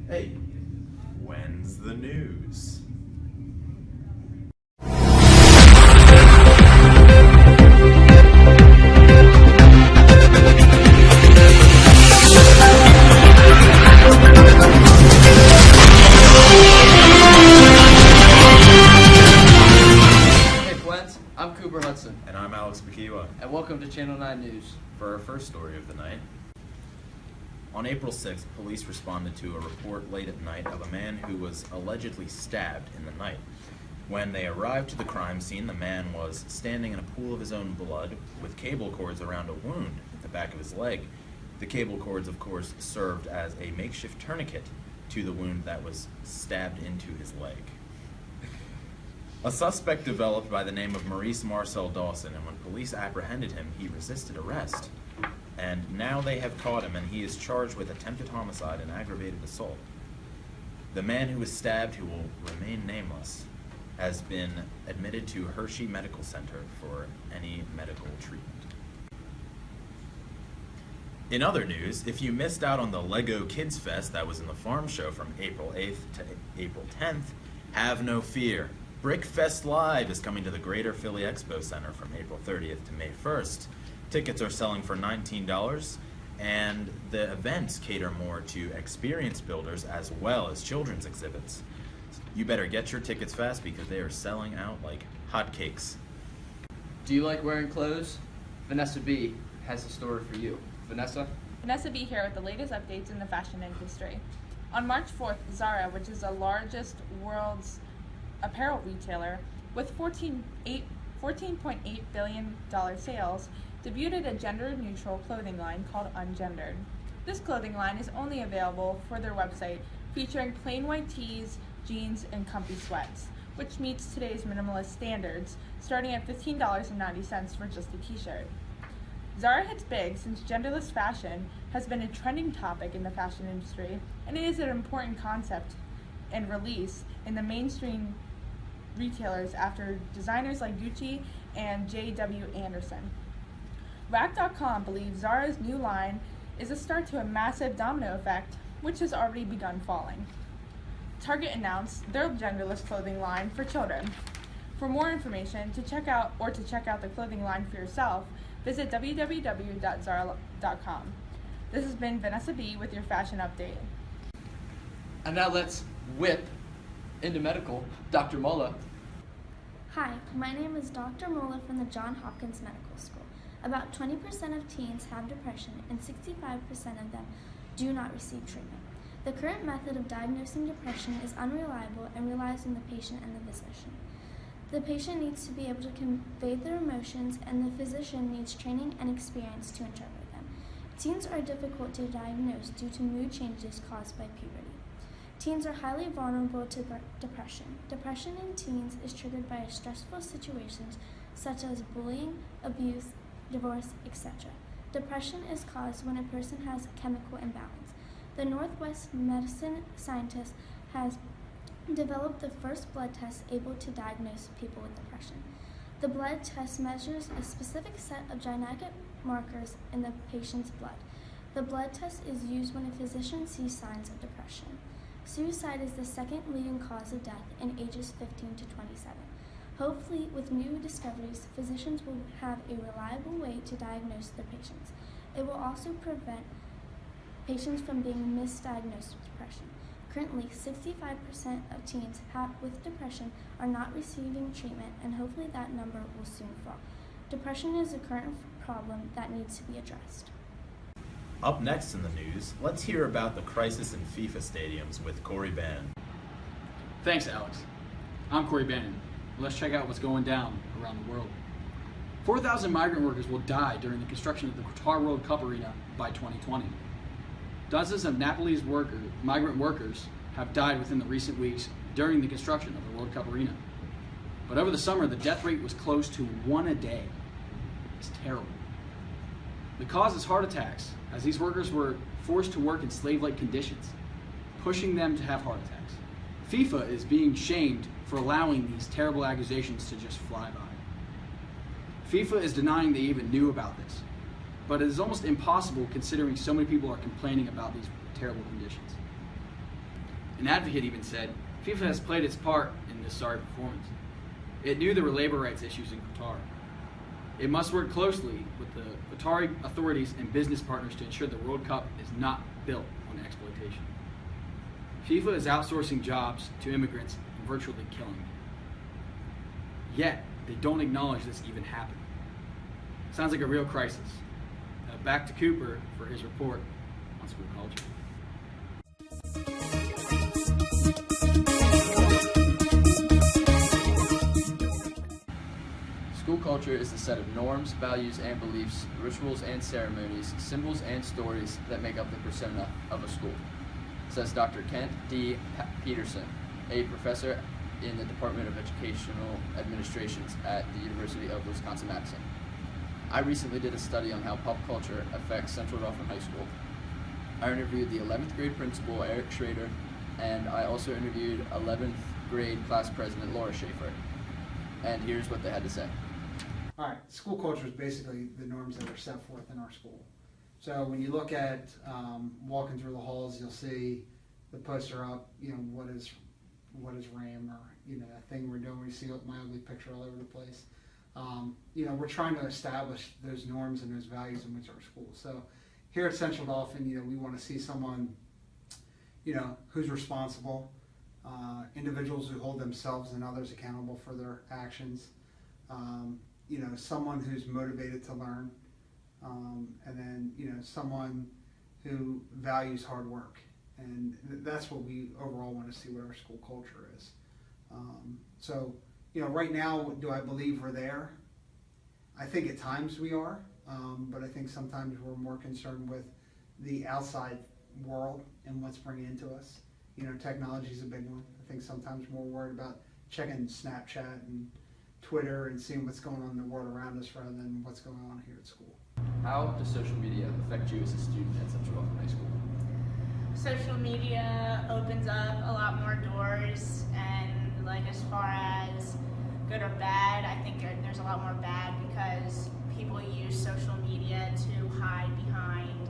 Hey, when's the news? I'm Cooper Hudson. And I'm Alex Bakiwa. And welcome to Channel 9 News. For our first story of the night. On April 6th, police responded to a report late at night of a man who was allegedly stabbed in the night. When they arrived to the crime scene, the man was standing in a pool of his own blood with cable cords around a wound at the back of his leg. The cable cords, of course, served as a makeshift tourniquet to the wound that was stabbed into his leg. A suspect developed by the name of Maurice Marcel Dawson, and when police apprehended him, he resisted arrest. And now they have caught him, and he is charged with attempted homicide and aggravated assault. The man who was stabbed, who will remain nameless, has been admitted to Hershey Medical Center for any medical treatment. In other news, if you missed out on the LEGO Kids Fest that was in the Farm Show from April 8th to April 10th, have no fear. BrickFest Live is coming to the Greater Philly Expo Center from April 30th to May 1st. Tickets are selling for $19, and the events cater more to experience builders as well as children's exhibits. You better get your tickets fast because they are selling out like hotcakes. Do you like wearing clothes? Vanessa B has a story for you. Vanessa? Vanessa B here with the latest updates in the fashion industry. On March 4th, Zara, which is the largest world's apparel retailer with $14.8 billion sales, debuted a gender-neutral clothing line called Ungendered. This clothing line is only available for their website, featuring plain white tees, jeans, and comfy sweats, which meets today's minimalist standards, starting at $15.90 for just a t-shirt. Zara hits big since genderless fashion has been a trending topic in the fashion industry, and it is an important concept and release in the mainstream retailers after designers like Gucci and J.W. Anderson. Rack.com believes Zara's new line is a start to a massive domino effect, which has already begun falling. Target announced their genderless clothing line for children. For more information, to check out the clothing line for yourself, visit www.zara.com. This has been Vanessa B with your fashion update. And now let's whip into medical. Dr. Mola. Hi, my name is Dr. Mola from the Johns Hopkins Medical School. About 20% of teens have depression and 65% of them do not receive treatment. The current method of diagnosing depression is unreliable and relies on the patient and the physician. The patient needs to be able to convey their emotions, and the physician needs training and experience to interpret them. Teens are difficult to diagnose due to mood changes caused by puberty. Teens are highly vulnerable to depression. Depression in teens is triggered by stressful situations such as bullying, abuse, divorce, etc. Depression is caused when a person has a chemical imbalance. The Northwest medicine scientist has developed the first blood test able to diagnose people with depression. The blood test measures a specific set of genetic markers in the patient's blood. The blood test is used when a physician sees signs of depression. Suicide is the second leading cause of death in ages 15 to 27. Hopefully, with new discoveries, physicians will have a reliable way to diagnose their patients. It will also prevent patients from being misdiagnosed with depression. Currently, 65% of teens with depression are not receiving treatment, and hopefully that number will soon fall. Depression is a current problem that needs to be addressed. Up next in the news, let's hear about the crisis in FIFA stadiums with Corey Bannon. Thanks, Alex. I'm Corey Bannon. Let's check out what's going down around the world. 4,000 migrant workers will die during the construction of the Qatar World Cup arena by 2020. Dozens of Nepalese migrant workers have died within the recent weeks during the construction of the World Cup arena. But over the summer, the death rate was close to 1 a day. It's terrible. The cause is heart attacks, as these workers were forced to work in slave-like conditions, pushing them to have heart attacks. FIFA is being shamed for allowing these terrible accusations to just fly by. FIFA is denying they even knew about this, but it is almost impossible considering so many people are complaining about these terrible conditions. An advocate even said, FIFA has played its part in this sorry performance. It knew there were labor rights issues in Qatar. It must work closely with the Qatari authorities and business partners to ensure the World Cup is not built on exploitation. FIFA is outsourcing jobs to immigrants and virtually killing them. Yet, they don't acknowledge this even happened. Sounds like a real crisis. Back to Cooper for his report on school culture. School culture is the set of norms, values, and beliefs, rituals and ceremonies, symbols and stories that make up the persona of a school, says Dr. Kent D. Peterson, a professor in the Department of Educational Administrations at the University of Wisconsin-Madison. I recently did a study on how pop culture affects Central Dauphin High School. I interviewed the 11th grade principal, Eric Schrader, and I also interviewed 11th grade class president, Laura Schaefer. And here's what they had to say. All right, school culture is basically the norms that are set forth in our school. So when you look at walking through the halls, you'll see the poster up, what is RAM, or, that thing we're doing, we see my ugly picture all over the place. We're trying to establish those norms and those values in which our school. So here at Central Dauphin, we want to see someone, who's responsible, individuals who hold themselves and others accountable for their actions, someone who's motivated to learn, and then, someone who values hard work. And that's what we overall want to see what our school culture is. Right now, do I believe we're there? I think at times we are, but I think sometimes we're more concerned with the outside world and what's bringing into us. Technology is a big one. I think sometimes we're worried about checking Snapchat and Twitter and seeing what's going on in the world around us rather than what's going on here at school. How does social media affect you as a student at Central Dauphin High School? Social media opens up a lot more doors, and as far as good or bad, I think there's a lot more bad because people use social media to hide behind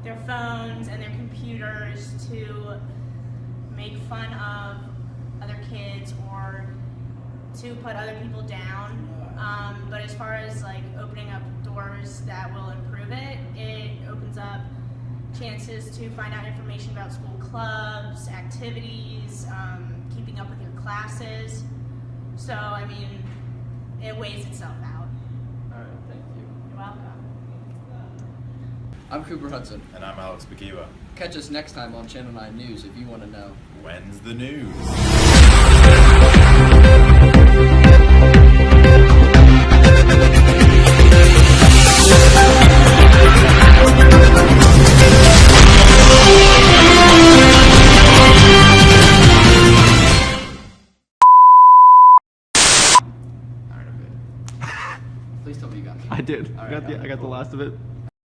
their phones and their computers to make fun of other kids or to put other people down. But as far as opening up doors that will improve it, it opens up chances to find out information about school clubs, activities, keeping up with your classes. So, it weighs itself out. All right, thank you. You're welcome. I'm Cooper Hudson. And I'm Alex Bakiwa. Catch us next time on Channel 9 News if you want to know. When's the news? Please tell me you got me. I did. All I right, got the last of it.